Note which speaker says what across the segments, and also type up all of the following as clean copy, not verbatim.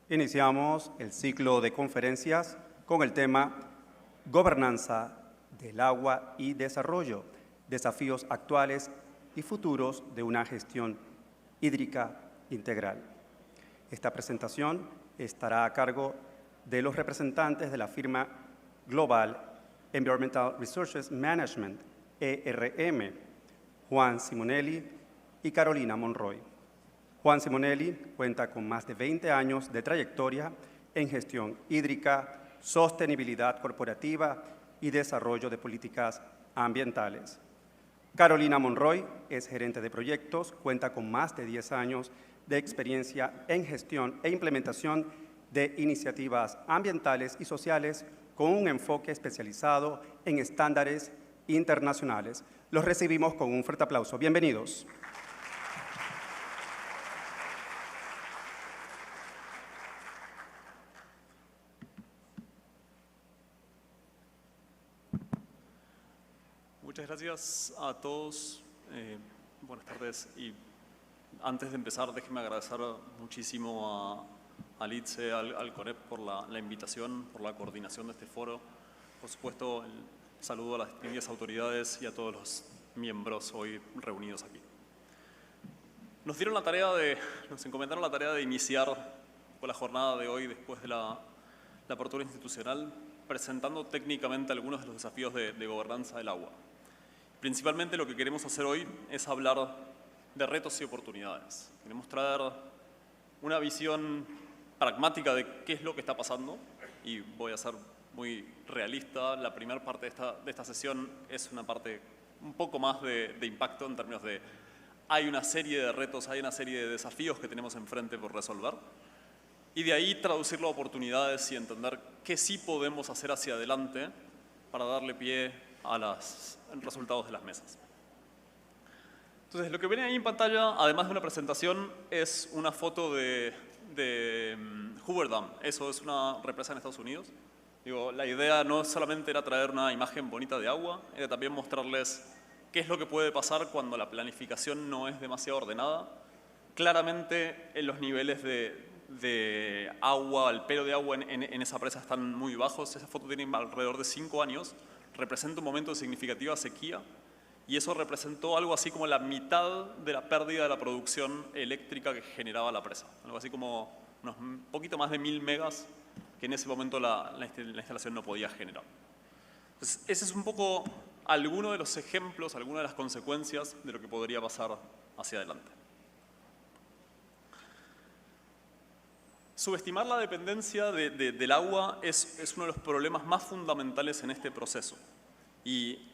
Speaker 1: Iniciamos el ciclo de conferencias con el tema Gobernanza del agua y desarrollo, desafíos actuales y futuros de una gestión hídrica integral. Esta presentación estará a cargo de los representantes de la firma Global Environmental Resources Management, ERM, Juan Simonelli y Carolina Monroy. Juan Simonelli cuenta con más de 20 años de trayectoria en gestión hídrica, sostenibilidad corporativa y desarrollo de políticas ambientales. Carolina Monroy es gerente de proyectos, cuenta con más de 10 años de experiencia en gestión e implementación de iniciativas ambientales y sociales con un enfoque especializado en estándares internacionales. Los recibimos con un fuerte aplauso. Bienvenidos.
Speaker 2: Muchas gracias a todos. Buenas tardes. Y antes de empezar, déjenme agradecer muchísimo al ITSE, al CONEP por la invitación, por la coordinación de este foro. Por supuesto, el saludo a las distinguidas autoridades y a todos los miembros hoy reunidos aquí. Nos encomendaron la tarea de iniciar con la jornada de hoy, después de la apertura institucional, presentando técnicamente algunos de los desafíos de gobernanza del agua. Principalmente lo que queremos hacer hoy es hablar de retos y oportunidades. Queremos traer una visión pragmática de qué es lo que está pasando y voy a ser muy realista. La primera parte de esta sesión es una parte un poco más de impacto en términos de hay una serie de retos, hay una serie de desafíos que tenemos enfrente por resolver y de ahí traducirlo a oportunidades y entender qué sí podemos hacer hacia adelante para darle pie a los resultados de las mesas. Entonces, lo que ven ahí en pantalla, además de una presentación, es una foto de Hoover Dam. Eso es una represa en Estados Unidos. La idea no solamente era traer una imagen bonita de agua, era también mostrarles qué es lo que puede pasar cuando la planificación no es demasiado ordenada. Claramente, en los niveles de agua, el pelo de agua en esa presa están muy bajos. Esa foto tiene alrededor de 5 años. Representa un momento de significativa sequía y eso representó algo así como la mitad de la pérdida de la producción eléctrica que generaba la presa. Algo así como un poquito más de 1000 megas que en ese momento la instalación no podía generar. Entonces, ese es un poco alguno de los ejemplos, algunas de las consecuencias de lo que podría pasar hacia adelante. Subestimar la dependencia del agua es uno de los problemas más fundamentales en este proceso. Y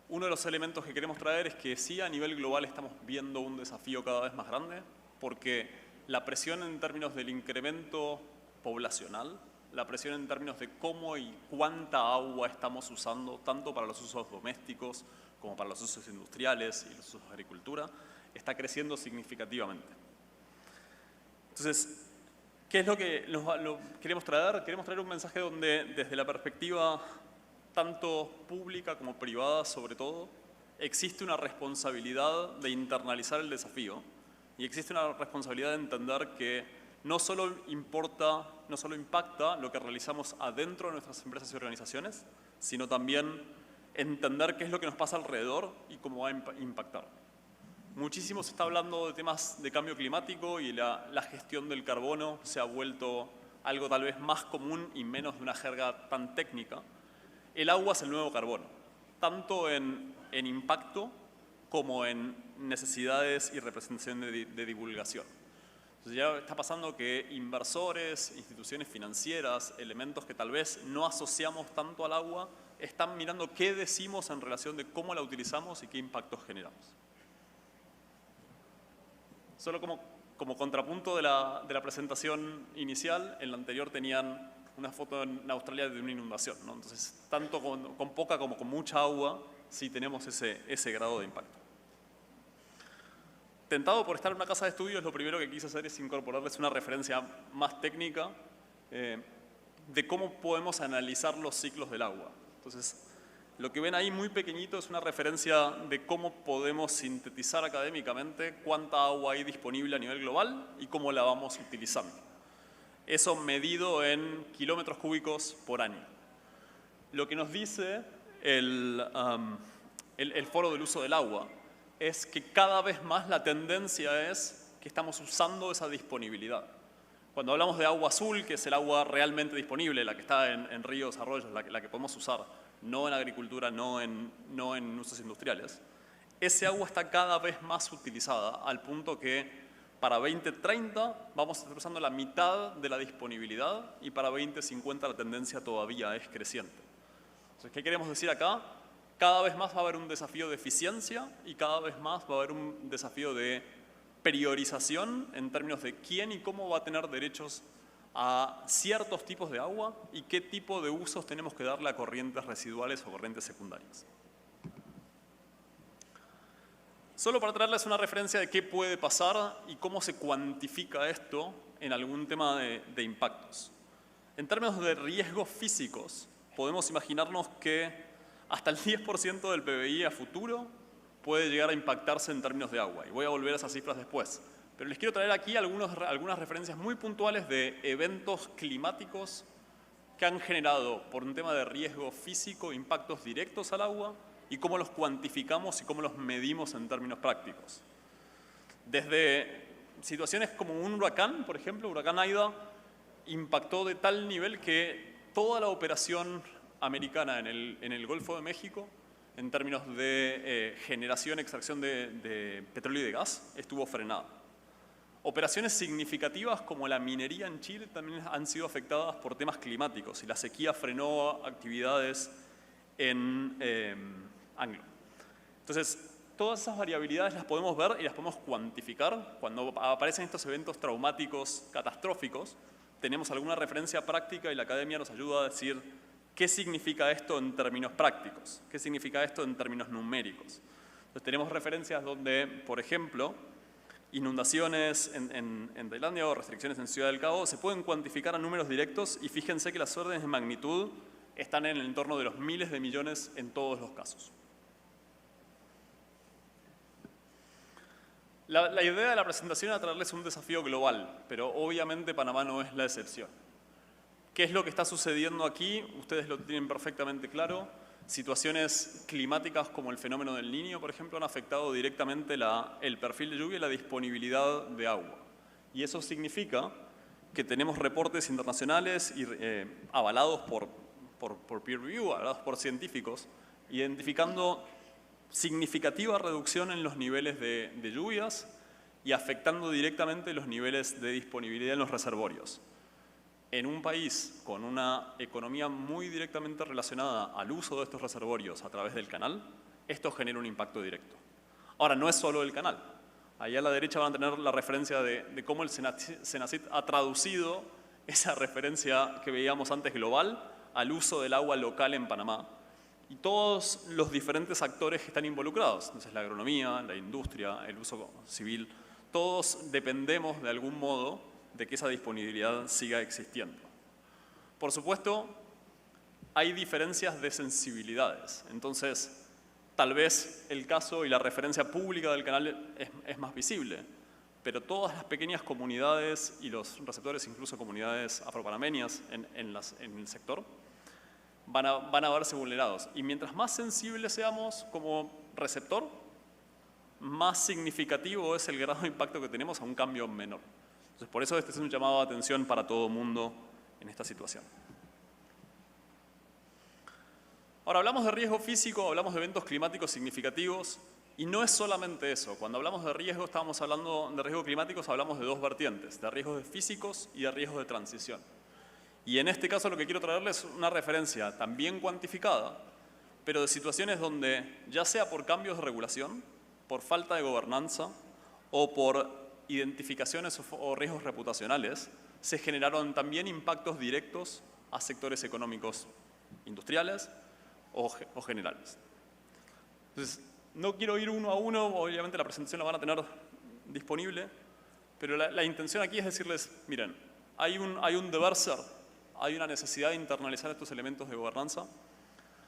Speaker 2: uno de los elementos que queremos traer es que sí, a nivel global estamos viendo un desafío cada vez más grande, porque la presión en términos del incremento poblacional, la presión en términos de cómo y cuánta agua estamos usando, tanto para los usos domésticos como para los usos industriales y los usos de agricultura, está creciendo significativamente. Entonces, ¿qué es lo que queremos traer? Queremos traer un mensaje donde, desde la perspectiva tanto pública como privada, sobre todo, existe una responsabilidad de internalizar el desafío y existe una responsabilidad de entender que no solo impacta lo que realizamos adentro de nuestras empresas y organizaciones, sino también entender qué es lo que nos pasa alrededor y cómo va a impactar. Muchísimo se está hablando de temas de cambio climático y la gestión del carbono se ha vuelto algo tal vez más común y menos de una jerga tan técnica. El agua es el nuevo carbono, tanto en impacto como en necesidades y representación de divulgación. Entonces ya está pasando que inversores, instituciones financieras, elementos que tal vez no asociamos tanto al agua, están mirando qué decimos en relación de cómo la utilizamos y qué impactos generamos. Solo como contrapunto de la presentación inicial, en la anterior tenían una foto en Australia de una inundación, ¿no? Entonces, tanto con poca como con mucha agua, sí tenemos ese grado de impacto. Tentado por estar en una casa de estudios, lo primero que quise hacer es incorporarles una referencia más técnica de cómo podemos analizar los ciclos del agua. Entonces, lo que ven ahí muy pequeñito es una referencia de cómo podemos sintetizar académicamente cuánta agua hay disponible a nivel global y cómo la vamos utilizando. Eso medido en kilómetros cúbicos por año. Lo que nos dice el Foro del Uso del Agua es que cada vez más la tendencia es que estamos usando esa disponibilidad. Cuando hablamos de agua azul, que es el agua realmente disponible, la que está en ríos, arroyos, la que podemos usar, no en agricultura, no en usos industriales, ese agua está cada vez más utilizada, al punto que para 2030 vamos a estar usando la mitad de la disponibilidad y para 2050 la tendencia todavía es creciente. Entonces, ¿qué queremos decir acá? Cada vez más va a haber un desafío de eficiencia y cada vez más va a haber un desafío de priorización en términos de quién y cómo va a tener derechos a ciertos tipos de agua y qué tipo de usos tenemos que darle a corrientes residuales o corrientes secundarias. Solo para traerles una referencia de qué puede pasar y cómo se cuantifica esto en algún tema de impactos. En términos de riesgos físicos, podemos imaginarnos que hasta el 10% del PBI a futuro puede llegar a impactarse en términos de agua. Y voy a volver a esas cifras después. Pero les quiero traer aquí algunas referencias muy puntuales de eventos climáticos que han generado, por un tema de riesgo físico, impactos directos al agua y cómo los cuantificamos y cómo los medimos en términos prácticos. Desde situaciones como un huracán, por ejemplo, el huracán Aida impactó de tal nivel que toda la operación americana en el Golfo de México, en términos de generación y extracción de petróleo y de gas, estuvo frenada. Operaciones significativas como la minería en Chile también han sido afectadas por temas climáticos y la sequía frenó actividades en Anglo. Entonces, todas esas variabilidades las podemos ver y las podemos cuantificar. Cuando aparecen estos eventos traumáticos catastróficos, tenemos alguna referencia práctica y la academia nos ayuda a decir qué significa esto en términos prácticos, qué significa esto en términos numéricos. Entonces, tenemos referencias donde, por ejemplo, inundaciones en Tailandia o restricciones en Ciudad del Cabo se pueden cuantificar a números directos y fíjense que las órdenes de magnitud están en el entorno de los miles de millones en todos los casos. La idea de la presentación era traerles un desafío global, pero obviamente Panamá no es la excepción. ¿Qué es lo que está sucediendo aquí? Ustedes lo tienen perfectamente claro. Situaciones climáticas como el fenómeno del Niño, por ejemplo, han afectado directamente el perfil de lluvia y la disponibilidad de agua. Y eso significa que tenemos reportes internacionales avalados por peer review, avalados por científicos, identificando significativa reducción en los niveles de lluvias y afectando directamente los niveles de disponibilidad en los reservorios. En un país con una economía muy directamente relacionada al uso de estos reservorios a través del canal, esto genera un impacto directo. Ahora, no es solo el canal. Ahí a la derecha van a tener la referencia de cómo el Senacid ha traducido esa referencia que veíamos antes global al uso del agua local en Panamá y todos los diferentes actores que están involucrados. Entonces, la agronomía, la industria, el uso civil, todos dependemos de algún modo de que esa disponibilidad siga existiendo. Por supuesto, hay diferencias de sensibilidades. Entonces, tal vez el caso y la referencia pública del canal es más visible, pero todas las pequeñas comunidades y los receptores, incluso comunidades afropanameñas en el sector, van a verse vulnerados. Y mientras más sensibles seamos como receptor, más significativo es el grado de impacto que tenemos a un cambio menor. Entonces, por eso este es un llamado de atención para todo el mundo en esta situación. Ahora, hablamos de riesgo físico, hablamos de eventos climáticos significativos, y no es solamente eso. Cuando hablamos de riesgo, estamos hablando de riesgos climáticos, hablamos de dos vertientes, de riesgos físicos y de riesgos de transición. Y en este caso lo que quiero traerles es una referencia también cuantificada, pero de situaciones donde, ya sea por cambios de regulación, por falta de gobernanza o por identificaciones o riesgos reputacionales, se generaron también impactos directos a sectores económicos industriales o generales. Entonces, no quiero ir uno a uno, obviamente la presentación la van a tener disponible, pero la intención aquí es decirles, miren, hay un deber ser, hay una necesidad de internalizar estos elementos de gobernanza,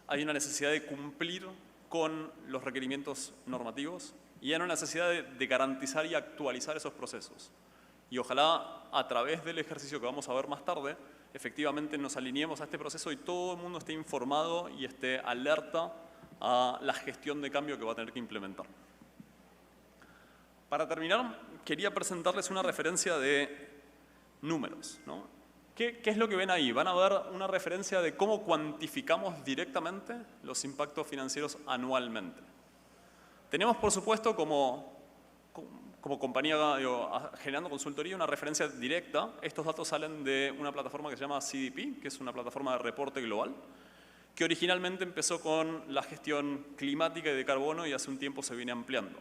Speaker 2: hay una necesidad de cumplir con los requerimientos normativos y hay una necesidad de garantizar y actualizar esos procesos. Y ojalá a través del ejercicio que vamos a ver más tarde, efectivamente nos alineemos a este proceso y todo el mundo esté informado y esté alerta a la gestión de cambio que va a tener que implementar. Para terminar, quería presentarles una referencia de números, ¿no? ¿Qué es lo que ven ahí? Van a ver una referencia de cómo cuantificamos directamente los impactos financieros anualmente. Tenemos, por supuesto, como compañía generando consultoría, una referencia directa. Estos datos salen de una plataforma que se llama CDP, que es una plataforma de reporte global, que originalmente empezó con la gestión climática y de carbono y hace un tiempo se viene ampliando.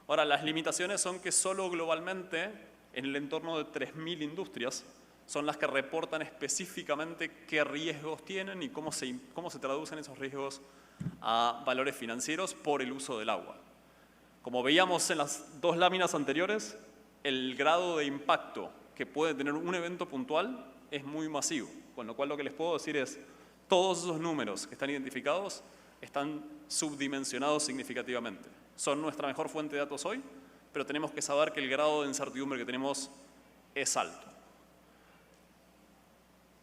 Speaker 2: Ahora, las limitaciones son que solo globalmente, en el entorno de 3.000 industrias, son las que reportan específicamente qué riesgos tienen y cómo se traducen esos riesgos a valores financieros por el uso del agua. Como veíamos en las dos láminas anteriores, el grado de impacto que puede tener un evento puntual es muy masivo, con lo cual lo que les puedo decir es todos esos números que están identificados están subdimensionados significativamente. Son nuestra mejor fuente de datos hoy, pero tenemos que saber que el grado de incertidumbre que tenemos es alto.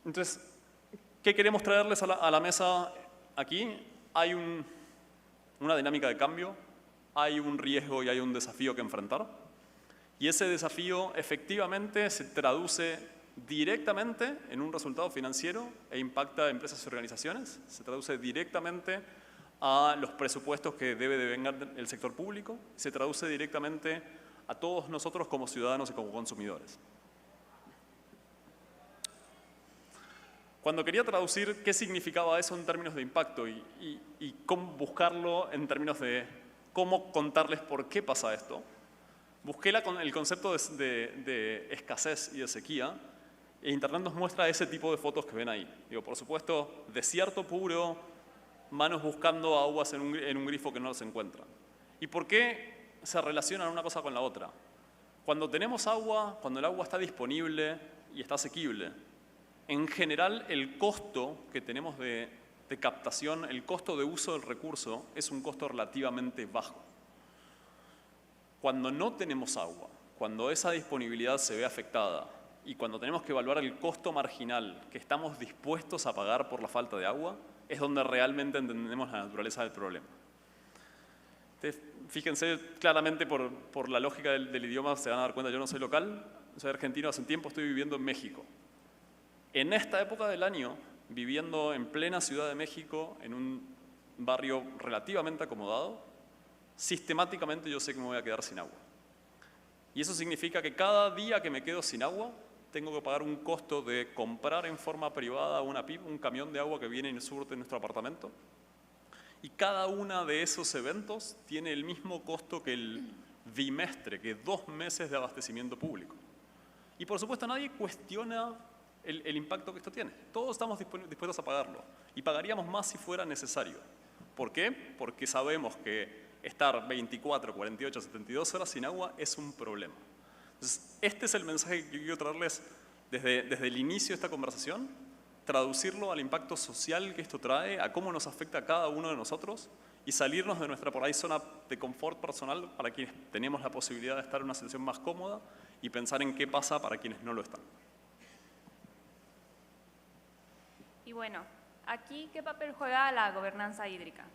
Speaker 2: Entonces, ¿qué queremos traerles a la mesa aquí? Hay una dinámica de cambio, hay un riesgo y hay un desafío que enfrentar. Y ese desafío efectivamente se traduce directamente en un resultado financiero e impacta a empresas y organizaciones. Se traduce directamente a los presupuestos que debe de vengar el sector público. Se traduce directamente a todos nosotros como ciudadanos y como consumidores. Cuando quería traducir qué significaba eso en términos de impacto y cómo buscarlo en términos de cómo contarles por qué pasa esto, busqué el concepto de escasez y de sequía, e Internet nos muestra ese tipo de fotos que ven ahí. Digo, por supuesto, desierto puro, manos buscando aguas en un grifo que no se encuentran. ¿Y por qué se relacionan una cosa con la otra? Cuando tenemos agua, cuando el agua está disponible y está asequible, en general el costo que tenemos de captación, el costo de uso del recurso es un costo relativamente bajo. Cuando no tenemos agua, cuando esa disponibilidad se ve afectada y cuando tenemos que evaluar el costo marginal que estamos dispuestos a pagar por la falta de agua, es donde realmente entendemos la naturaleza del problema. Entonces, fíjense claramente por la lógica del idioma, se van a dar cuenta, yo no soy local, soy argentino, hace un tiempo estoy viviendo en México. En esta época del año, viviendo en plena Ciudad de México, en un barrio relativamente acomodado, sistemáticamente yo sé que me voy a quedar sin agua. Y eso significa que cada día que me quedo sin agua, tengo que pagar un costo de comprar en forma privada una pipa, un camión de agua que viene y surte en nuestro apartamento. Y cada uno de esos eventos tiene el mismo costo que el bimestre, que 2 meses de abastecimiento público. Y por supuesto nadie cuestiona el impacto que esto tiene. Todos estamos dispuestos a pagarlo y pagaríamos más si fuera necesario. ¿Por qué? Porque sabemos que estar 24, 48, 72 horas sin agua es un problema. Entonces, este es el mensaje que quiero traerles desde el inicio de esta conversación, traducirlo al impacto social que esto trae, a cómo nos afecta a cada uno de nosotros y salirnos de nuestra por ahí zona de confort personal para quienes tenemos la posibilidad de estar en una situación más cómoda y pensar en qué pasa para quienes no lo están.
Speaker 3: Y bueno, aquí, ¿qué papel juega la gobernanza hídrica?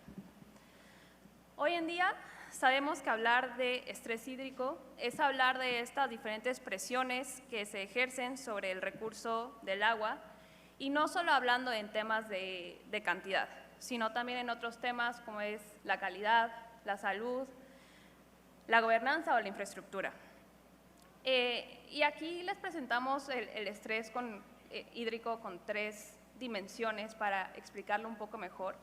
Speaker 3: Hoy en día sabemos que hablar de estrés hídrico es hablar de estas diferentes presiones que se ejercen sobre el recurso del agua y no solo hablando en temas de cantidad, sino también en otros temas como es la calidad, la salud, la gobernanza o la infraestructura. Y aquí les presentamos el estrés hídrico con 3 dimensiones para explicarlo un poco mejor.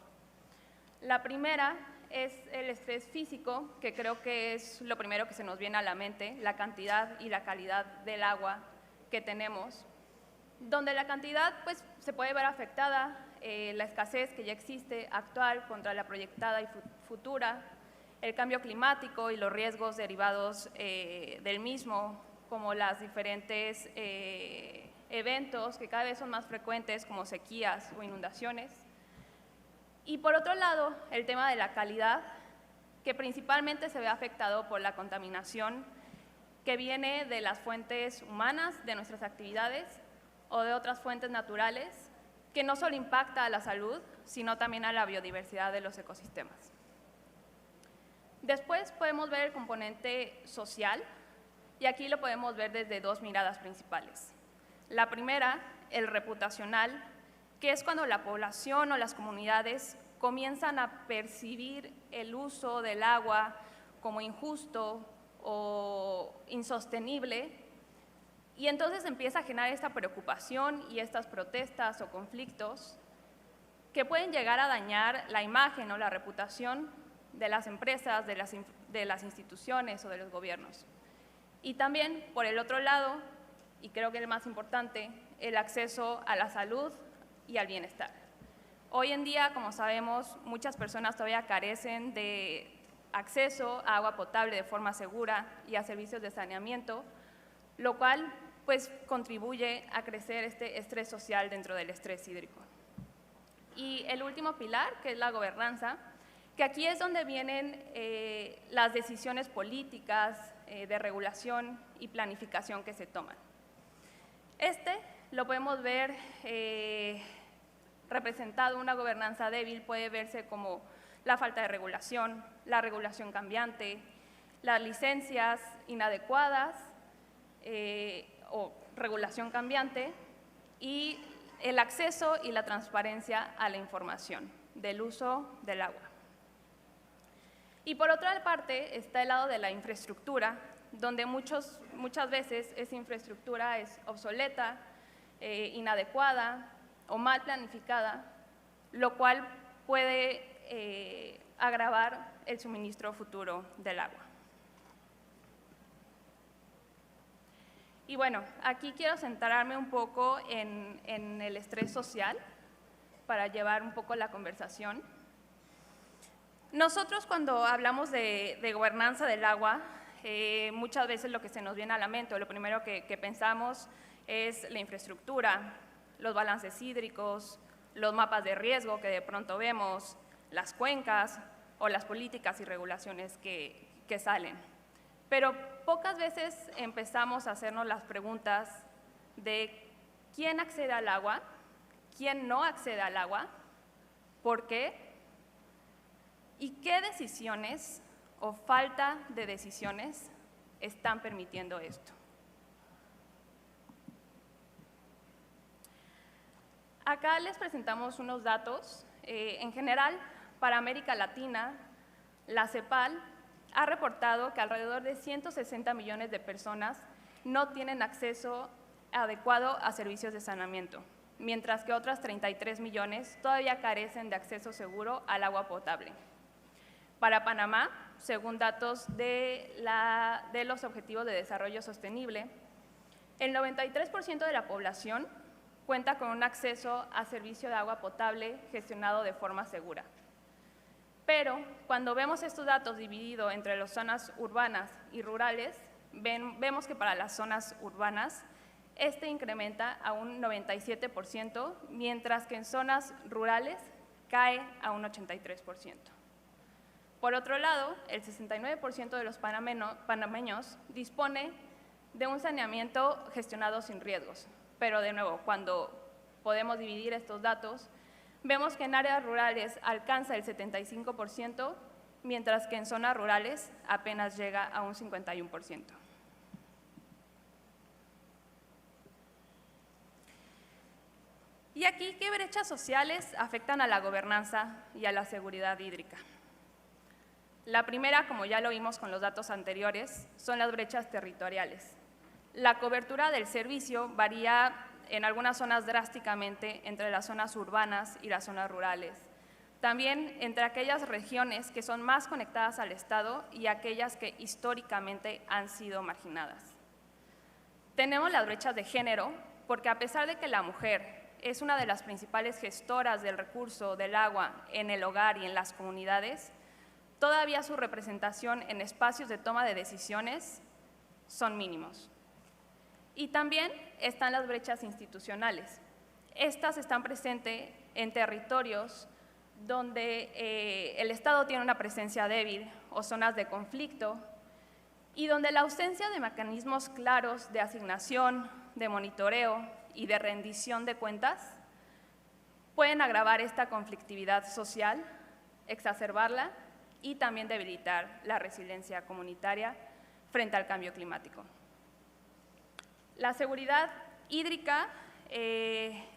Speaker 3: La primera es el estrés físico, que creo que es lo primero que se nos viene a la mente, la cantidad y la calidad del agua que tenemos, donde la cantidad pues, se puede ver afectada, la escasez que ya existe actual contra la proyectada y futura, el cambio climático y los riesgos derivados del mismo, como las diferentes eventos que cada vez son más frecuentes como sequías o inundaciones. Y por otro lado, el tema de la calidad, que principalmente se ve afectado por la contaminación que viene de las fuentes humanas, de nuestras actividades o de otras fuentes naturales, que no solo impacta a la salud, sino también a la biodiversidad de los ecosistemas. Después podemos ver el componente social, y aquí lo podemos ver desde dos miradas principales. La primera, el reputacional, que es cuando la población o las comunidades comienzan a percibir el uso del agua como injusto o insostenible, y entonces empieza a generar esta preocupación y estas protestas o conflictos que pueden llegar a dañar la imagen o la reputación de las empresas, de las instituciones o de los gobiernos. Y también, por el otro lado, y creo que el más importante, el acceso a la salud y al bienestar. Hoy en día, como sabemos, muchas personas todavía carecen de acceso a agua potable de forma segura y a servicios de saneamiento, lo cual pues contribuye a crecer este estrés social dentro del estrés hídrico. Y el último pilar, que es la gobernanza, que aquí es donde vienen las decisiones políticas de regulación y planificación que se toman. Lo podemos ver representado, una gobernanza débil puede verse como la falta de regulación, la regulación cambiante, las licencias inadecuadas o regulación cambiante y el acceso y la transparencia a la información del uso del agua. Y por otra parte está el lado de la infraestructura, donde muchas veces esa infraestructura es obsoleta, inadecuada o mal planificada, lo cual puede agravar el suministro futuro del agua. Y bueno, aquí quiero centrarme un poco en el estrés social para llevar un poco la conversación. Nosotros cuando hablamos de gobernanza del agua, muchas veces lo que se nos viene a la mente, lo primero que pensamos es la infraestructura, los balances hídricos, los mapas de riesgo que de pronto vemos, las cuencas o las políticas y regulaciones que salen. Pero pocas veces empezamos a hacernos las preguntas de quién accede al agua, quién no accede al agua, por qué y qué decisiones o falta de decisiones están permitiendo esto. Acá les presentamos unos datos. En general, para América Latina, la CEPAL ha reportado que alrededor de 160 millones de personas no tienen acceso adecuado a servicios de saneamiento, mientras que otras 33 millones todavía carecen de acceso seguro al agua potable. Para Panamá, según datos de los Objetivos de Desarrollo Sostenible, el 93% de la población cuenta con un acceso a servicio de agua potable gestionado de forma segura. Pero cuando vemos estos datos divididos entre las zonas urbanas y rurales, vemos que para las zonas urbanas incrementa a un 97%, mientras que en zonas rurales cae a un 83%. Por otro lado, el 69% de los panameños dispone de un saneamiento gestionado sin riesgos. Pero de nuevo, cuando podemos dividir estos datos, vemos que en áreas rurales alcanza el 75%, mientras que en zonas rurales apenas llega a un 51%. Y aquí, ¿qué brechas sociales afectan a la gobernanza y a la seguridad hídrica? La primera, como ya lo vimos con los datos anteriores, son las brechas territoriales. La cobertura del servicio varía en algunas zonas drásticamente entre las zonas urbanas y las zonas rurales. También entre aquellas regiones que son más conectadas al Estado y aquellas que históricamente han sido marginadas. Tenemos las brechas de género, porque a pesar de que la mujer es una de las principales gestoras del recurso del agua en el hogar y en las comunidades, todavía su representación en espacios de toma de decisiones son mínimos. Y también están las brechas institucionales. Estas están presentes en territorios donde el Estado tiene una presencia débil o zonas de conflicto, y donde la ausencia de mecanismos claros de asignación, de monitoreo y de rendición de cuentas pueden agravar esta conflictividad social, exacerbarla y también debilitar la resiliencia comunitaria frente al cambio climático. La seguridad hídrica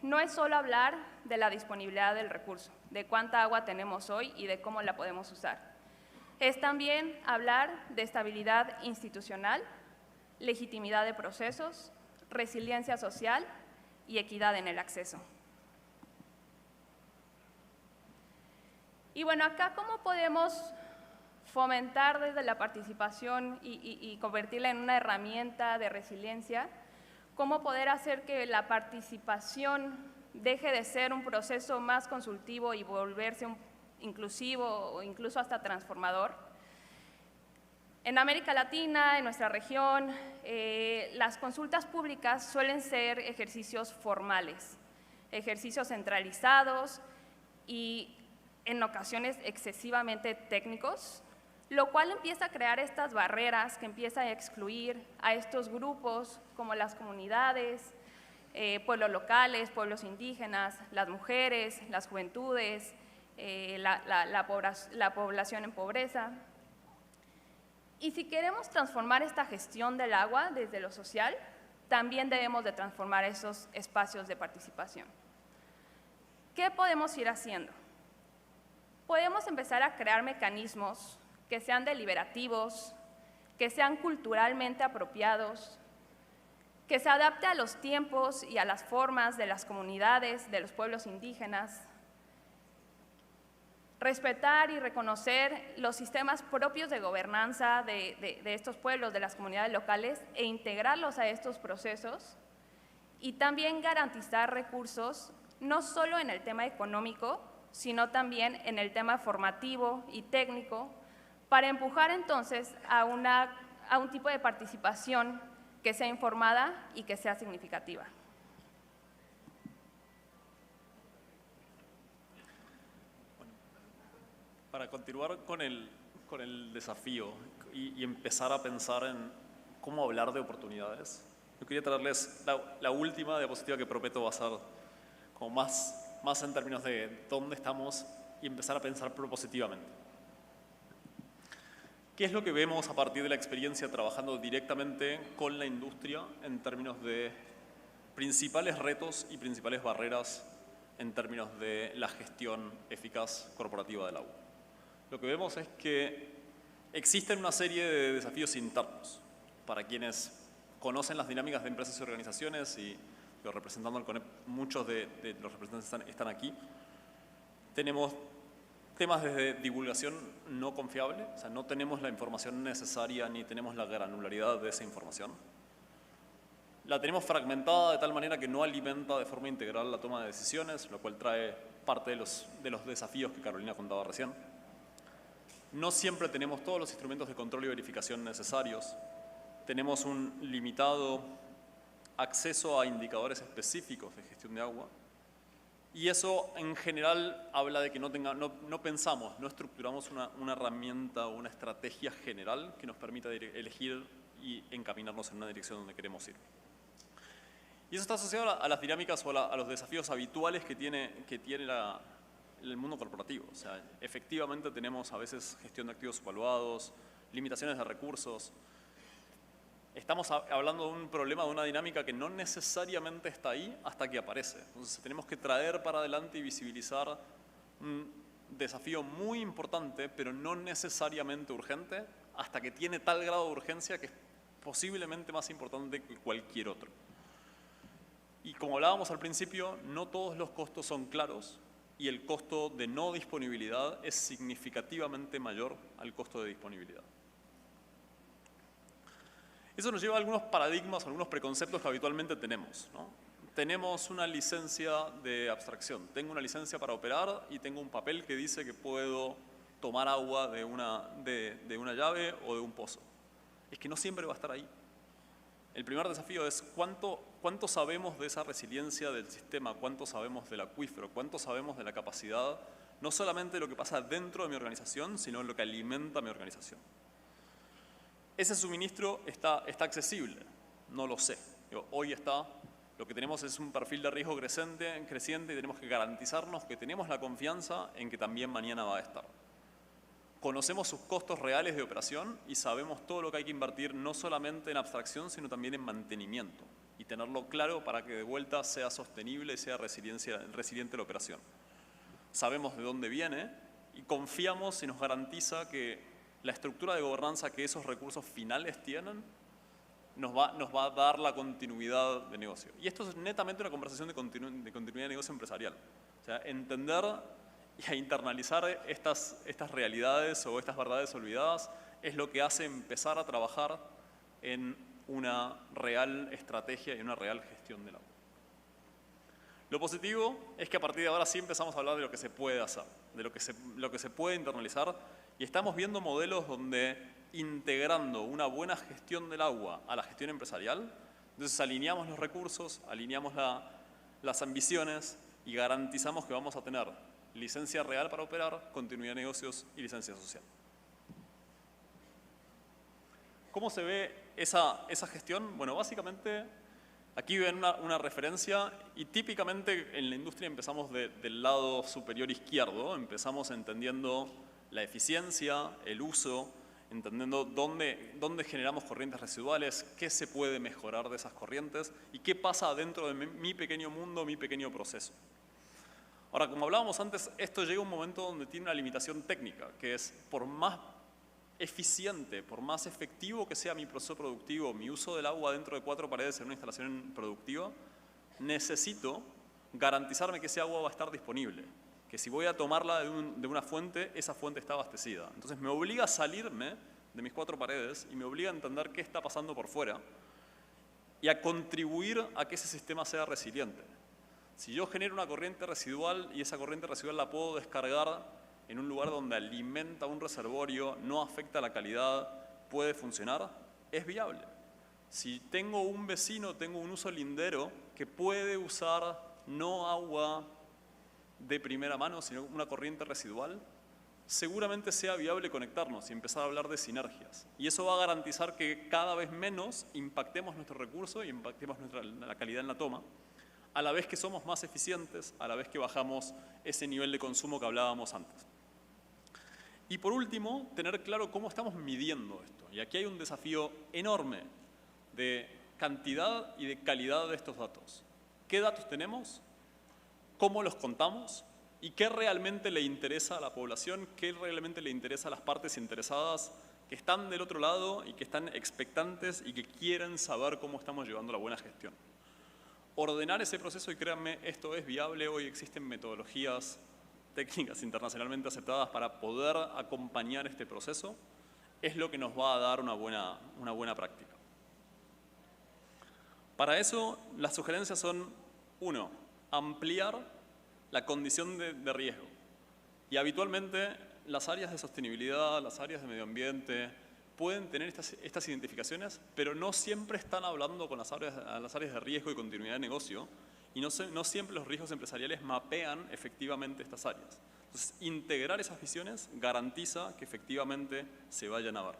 Speaker 3: no es solo hablar de la disponibilidad del recurso, de cuánta agua tenemos hoy y de cómo la podemos usar. Es también hablar de estabilidad institucional, legitimidad de procesos, resiliencia social y equidad en el acceso. Y bueno, acá cómo podemos fomentar desde la participación y convertirla en una herramienta de resiliencia, cómo poder hacer que la participación deje de ser un proceso más consultivo y volverse inclusivo o incluso hasta transformador. En América Latina, en nuestra región, las consultas públicas suelen ser ejercicios formales, ejercicios centralizados y en ocasiones excesivamente técnicos, lo cual empieza a crear estas barreras que empiezan a excluir a estos grupos como las comunidades, pueblos locales, pueblos indígenas, las mujeres, las juventudes, la población en pobreza. Y si queremos transformar esta gestión del agua desde lo social, también debemos de transformar esos espacios de participación. ¿Qué podemos ir haciendo? Podemos empezar a crear mecanismos que sean deliberativos, que sean culturalmente apropiados, que se adapte a los tiempos y a las formas de las comunidades, de los pueblos indígenas, respetar y reconocer los sistemas propios de gobernanza de estos pueblos, de las comunidades locales, e integrarlos a estos procesos, y también garantizar recursos, no solo en el tema económico, sino también en el tema formativo y técnico, para empujar entonces a un tipo de participación que sea informada y que sea significativa.
Speaker 2: Bueno, para continuar con el desafío y empezar a pensar en cómo hablar de oportunidades, yo quería traerles la última diapositiva que prometo va a ser como más en términos de dónde estamos y empezar a pensar propositivamente. ¿Qué es lo que vemos a partir de la experiencia trabajando directamente con la industria en términos de principales retos y principales barreras en términos de la gestión eficaz corporativa del agua? Lo que vemos es que existen una serie de desafíos internos para quienes conocen las dinámicas de empresas y organizaciones, y representando al CONEP, muchos de los representantes están aquí. Tenemos temas desde divulgación no confiable, o sea, no tenemos la información necesaria ni tenemos la granularidad de esa información. La tenemos fragmentada de tal manera que no alimenta de forma integral la toma de decisiones, lo cual trae parte de los desafíos que Carolina contaba recién. No siempre tenemos todos los instrumentos de control y verificación necesarios. Tenemos un limitado acceso a indicadores específicos de gestión de agua. Y eso en general habla de que no pensamos, no estructuramos una herramienta o una estrategia general que nos permita elegir y encaminarnos en una dirección donde queremos ir. Y eso está asociado a las dinámicas o a los desafíos habituales que tiene el mundo corporativo. O sea, efectivamente tenemos a veces gestión de activos evaluados, limitaciones de recursos. Estamos hablando de un problema, de una dinámica que no necesariamente está ahí hasta que aparece. Entonces tenemos que traer para adelante y visibilizar un desafío muy importante, pero no necesariamente urgente, hasta que tiene tal grado de urgencia que es posiblemente más importante que cualquier otro. Y como hablábamos al principio, no todos los costos son claros y el costo de no disponibilidad es significativamente mayor al costo de disponibilidad. Eso nos lleva a algunos paradigmas, algunos preconceptos que habitualmente tenemos, ¿no? Tenemos una licencia de abstracción. Tengo una licencia para operar y tengo un papel que dice que puedo tomar agua de una llave o de un pozo. Es que no siempre va a estar ahí. El primer desafío es cuánto sabemos de esa resiliencia del sistema, cuánto sabemos del acuífero, cuánto sabemos de la capacidad, no solamente de lo que pasa dentro de mi organización, sino de lo que alimenta mi organización. ese suministro está accesible, no lo sé. Digo, hoy está, lo que tenemos es un perfil de riesgo creciente y tenemos que garantizarnos que tenemos la confianza en que también mañana va a estar. Conocemos sus costos reales de operación y sabemos todo lo que hay que invertir, no solamente en abstracción, sino también en mantenimiento. Y tenerlo claro para que de vuelta sea sostenible y sea resiliente la operación. Sabemos de dónde viene y confiamos y nos garantiza que la estructura de gobernanza que esos recursos finales tienen nos va a dar la continuidad de negocio. Y esto es netamente una conversación de continuidad de negocio empresarial. O sea, entender y a internalizar estas realidades o estas verdades olvidadas es lo que hace empezar a trabajar en una real estrategia y una real gestión del agua. Lo positivo es que a partir de ahora sí empezamos a hablar de lo que se puede hacer, de lo que se puede internalizar, y estamos viendo modelos donde integrando una buena gestión del agua a la gestión empresarial, entonces alineamos los recursos, alineamos las ambiciones y garantizamos que vamos a tener licencia real para operar, continuidad de negocios y licencia social. ¿Cómo se ve esa gestión? Bueno, básicamente aquí ven una referencia y típicamente en la industria empezamos del lado superior izquierdo, empezamos entendiendo la eficiencia, el uso, entendiendo dónde generamos corrientes residuales, qué se puede mejorar de esas corrientes y qué pasa dentro de mi pequeño mundo, mi pequeño proceso. Ahora, como hablábamos antes, esto llega a un momento donde tiene una limitación técnica, que es por más eficiente, por más efectivo que sea mi proceso productivo, mi uso del agua dentro de 4 paredes en una instalación productiva, necesito garantizarme que ese agua va a estar disponible, que si voy a tomarla de una fuente, esa fuente está abastecida. Entonces me obliga a salirme de mis 4 paredes y me obliga a entender qué está pasando por fuera y a contribuir a que ese sistema sea resiliente. Si yo genero una corriente residual y esa corriente residual la puedo descargar en un lugar donde alimenta un reservorio, no afecta la calidad, puede funcionar, es viable. Si tengo un vecino, tengo un uso lindero que puede usar no agua de primera mano, sino una corriente residual, seguramente sea viable conectarnos y empezar a hablar de sinergias. Y eso va a garantizar que cada vez menos impactemos nuestro recurso y impactemos la calidad en la toma, a la vez que somos más eficientes, a la vez que bajamos ese nivel de consumo que hablábamos antes. Y por último, tener claro cómo estamos midiendo esto. Y aquí hay un desafío enorme de cantidad y de calidad de estos datos. ¿Qué datos tenemos? ¿Cómo los contamos? ¿Y qué realmente le interesa a la población? ¿Qué realmente le interesa a las partes interesadas que están del otro lado y que están expectantes y que quieren saber cómo estamos llevando la buena gestión? Ordenar ese proceso, y créanme, esto es viable. Hoy existen metodologías técnicas internacionalmente aceptadas para poder acompañar este proceso, es lo que nos va a dar una buena práctica. Para eso, las sugerencias son, 1, ampliar la condición de riesgo. Y habitualmente las áreas de sostenibilidad, las áreas de medio ambiente, pueden tener estas identificaciones, pero no siempre están hablando con las áreas de riesgo y continuidad de negocio, y no siempre los riesgos empresariales mapean efectivamente estas áreas. Entonces, integrar esas visiones garantiza que efectivamente se vayan a ver.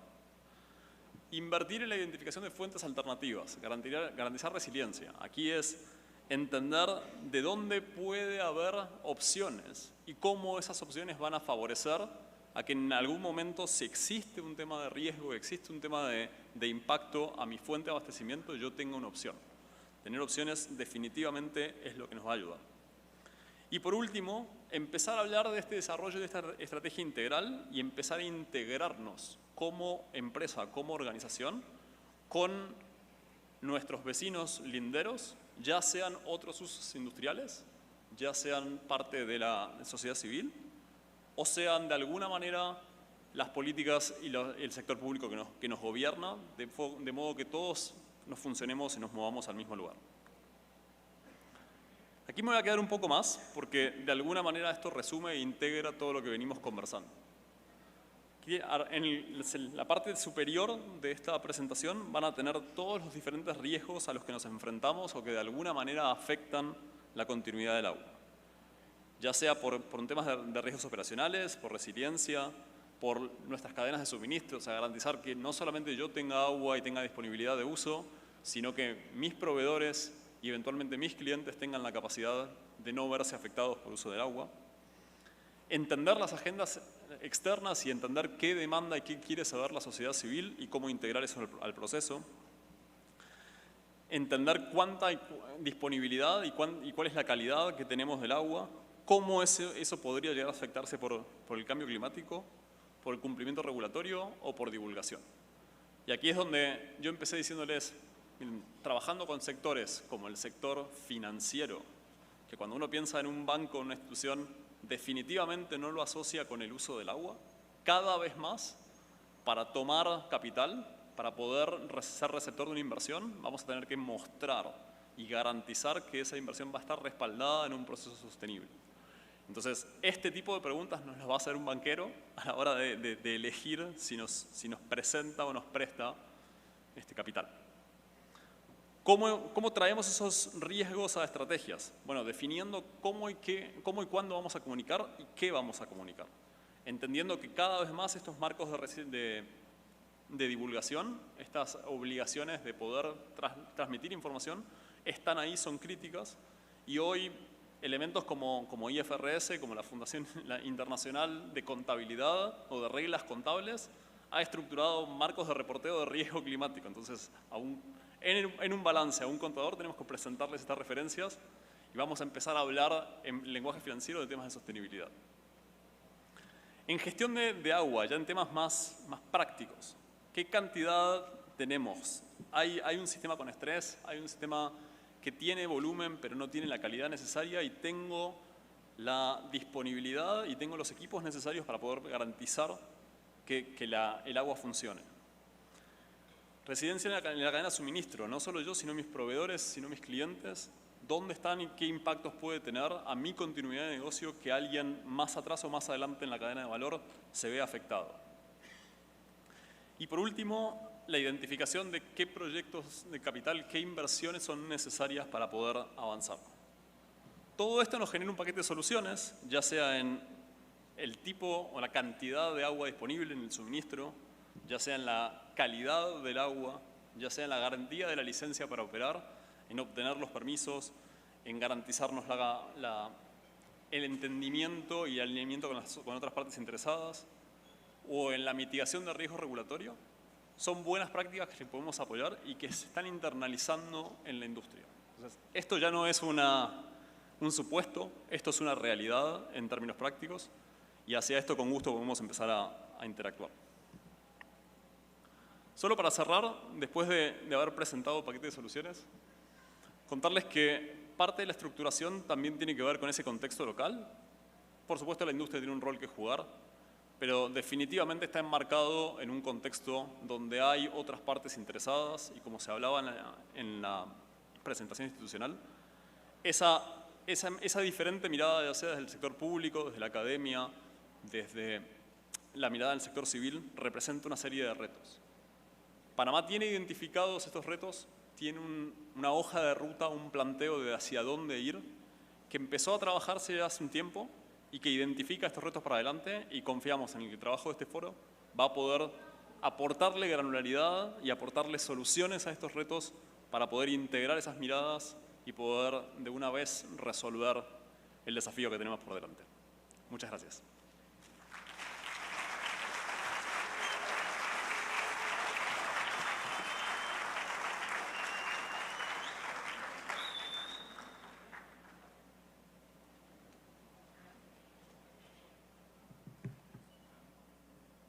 Speaker 2: Invertir en la identificación de fuentes alternativas, garantizar resiliencia. Aquí es entender de dónde puede haber opciones y cómo esas opciones van a favorecer a que en algún momento, si existe un tema de riesgo, existe un tema de impacto a mi fuente de abastecimiento, yo tenga una opción. Tener opciones definitivamente es lo que nos va a ayudar. Y por último, empezar a hablar de este desarrollo de esta estrategia integral y empezar a integrarnos como empresa, como organización, con nuestros vecinos linderos, ya sean otros usos industriales, ya sean parte de la sociedad civil, o sean de alguna manera las políticas y el sector público que nos gobierna, de modo que todos nos funcionemos y nos movamos al mismo lugar. Aquí me voy a quedar un poco más, porque de alguna manera esto resume e integra todo lo que venimos conversando. Aquí, en la parte superior de esta presentación van a tener todos los diferentes riesgos a los que nos enfrentamos o que de alguna manera afectan la continuidad del agua. Ya sea por temas de riesgos operacionales, por resiliencia, por nuestras cadenas de suministro, o sea, garantizar que no solamente yo tenga agua y tenga disponibilidad de uso, sino que mis proveedores y eventualmente mis clientes tengan la capacidad de no verse afectados por el uso del agua. Entender las agendas externas y entender qué demanda y qué quiere saber la sociedad civil y cómo integrar eso al proceso. Entender cuánta disponibilidad y cuál es la calidad que tenemos del agua, cómo eso podría llegar a afectarse por el cambio climático, por el cumplimiento regulatorio o por divulgación. Y aquí es donde yo empecé diciéndoles, miren, trabajando con sectores como el sector financiero, que cuando uno piensa en un banco o una institución, definitivamente no lo asocia con el uso del agua, cada vez más, para tomar capital, para poder ser receptor de una inversión, vamos a tener que mostrar y garantizar que esa inversión va a estar respaldada en un proceso sostenible. Entonces, este tipo de preguntas nos las va a hacer un banquero a la hora de elegir si nos presenta o nos presta este capital. ¿Cómo traemos esos riesgos a estrategias? Bueno, definiendo cómo y cuándo vamos a comunicar y qué vamos a comunicar. Entendiendo que cada vez más estos marcos de divulgación, estas obligaciones de poder transmitir información, están ahí, son críticas, y hoy elementos como IFRS, como la Fundación Internacional de Contabilidad o de Reglas Contables, ha estructurado marcos de reporteo de riesgo climático. Entonces, en un balance a un contador tenemos que presentarles estas referencias y vamos a empezar a hablar en lenguaje financiero de temas de sostenibilidad. En gestión de agua, ya en temas más prácticos, ¿qué cantidad tenemos? Hay un sistema con estrés, hay un sistema que tiene volumen pero no tiene la calidad necesaria, y tengo la disponibilidad y tengo los equipos necesarios para poder garantizar que el agua funcione. Residencia en la cadena de suministro, no solo yo, sino mis proveedores, sino mis clientes. ¿Dónde están y qué impactos puede tener a mi continuidad de negocio que alguien más atrás o más adelante en la cadena de valor se vea afectado? Y por último, la identificación de qué proyectos de capital, qué inversiones son necesarias para poder avanzar. Todo esto nos genera un paquete de soluciones, ya sea en el tipo o la cantidad de agua disponible en el suministro, ya sea en la calidad del agua, ya sea en la garantía de la licencia para operar, en obtener los permisos, en garantizarnos el entendimiento y alineamiento con otras partes interesadas, o en la mitigación de riesgo regulatorio. Son buenas prácticas que podemos apoyar y que se están internalizando en la industria. Entonces, esto ya no es un supuesto, esto es una realidad en términos prácticos, y hacia esto con gusto podemos empezar a interactuar. Solo para cerrar, después de haber presentado el paquete de soluciones, contarles que parte de la estructuración también tiene que ver con ese contexto local. Por supuesto, la industria tiene un rol que jugar, pero definitivamente está enmarcado en un contexto donde hay otras partes interesadas y, como se hablaba en la presentación institucional, esa diferente mirada, ya sea desde el sector público, desde la academia, desde la mirada del sector civil, representa una serie de retos. Panamá tiene identificados estos retos, tiene una hoja de ruta, un planteo de hacia dónde ir, que empezó a trabajarse ya hace un tiempo y que identifica estos retos para adelante, y confiamos en que el trabajo de este foro va a poder aportarle granularidad y aportarle soluciones a estos retos para poder integrar esas miradas y poder de una vez resolver el desafío que tenemos por delante. Muchas gracias.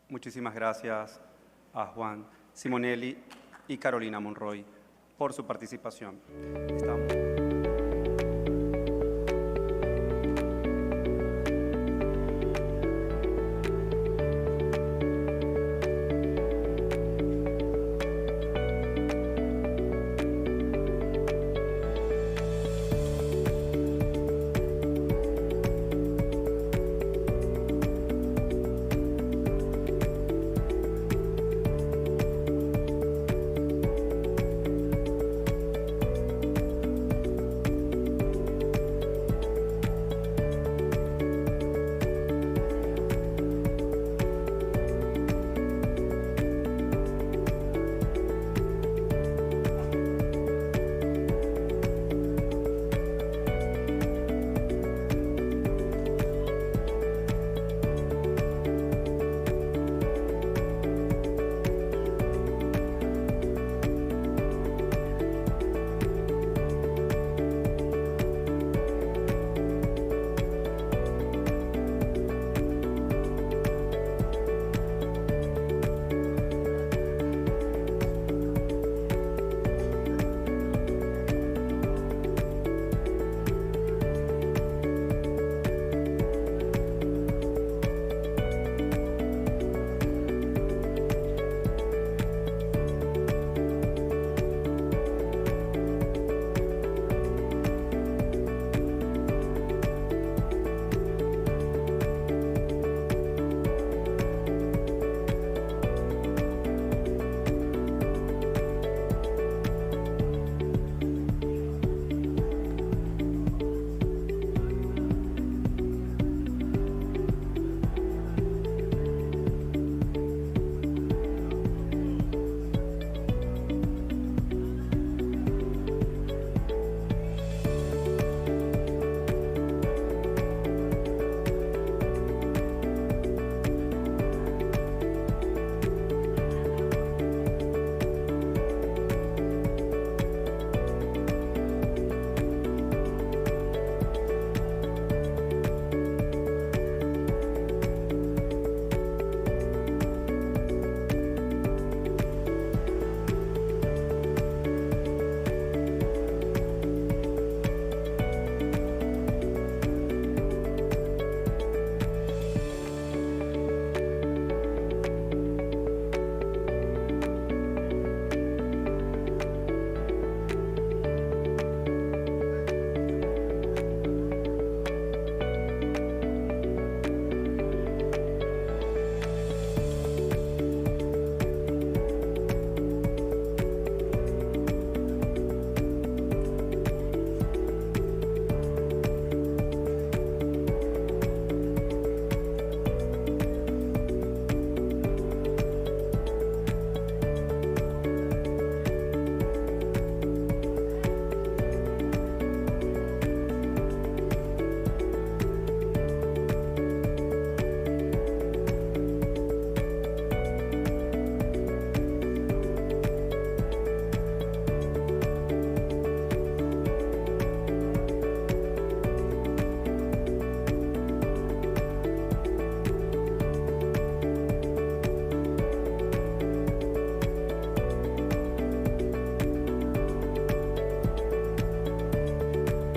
Speaker 1: Muchísimas gracias a Juan Simonelli y Carolina Monroy por su participación.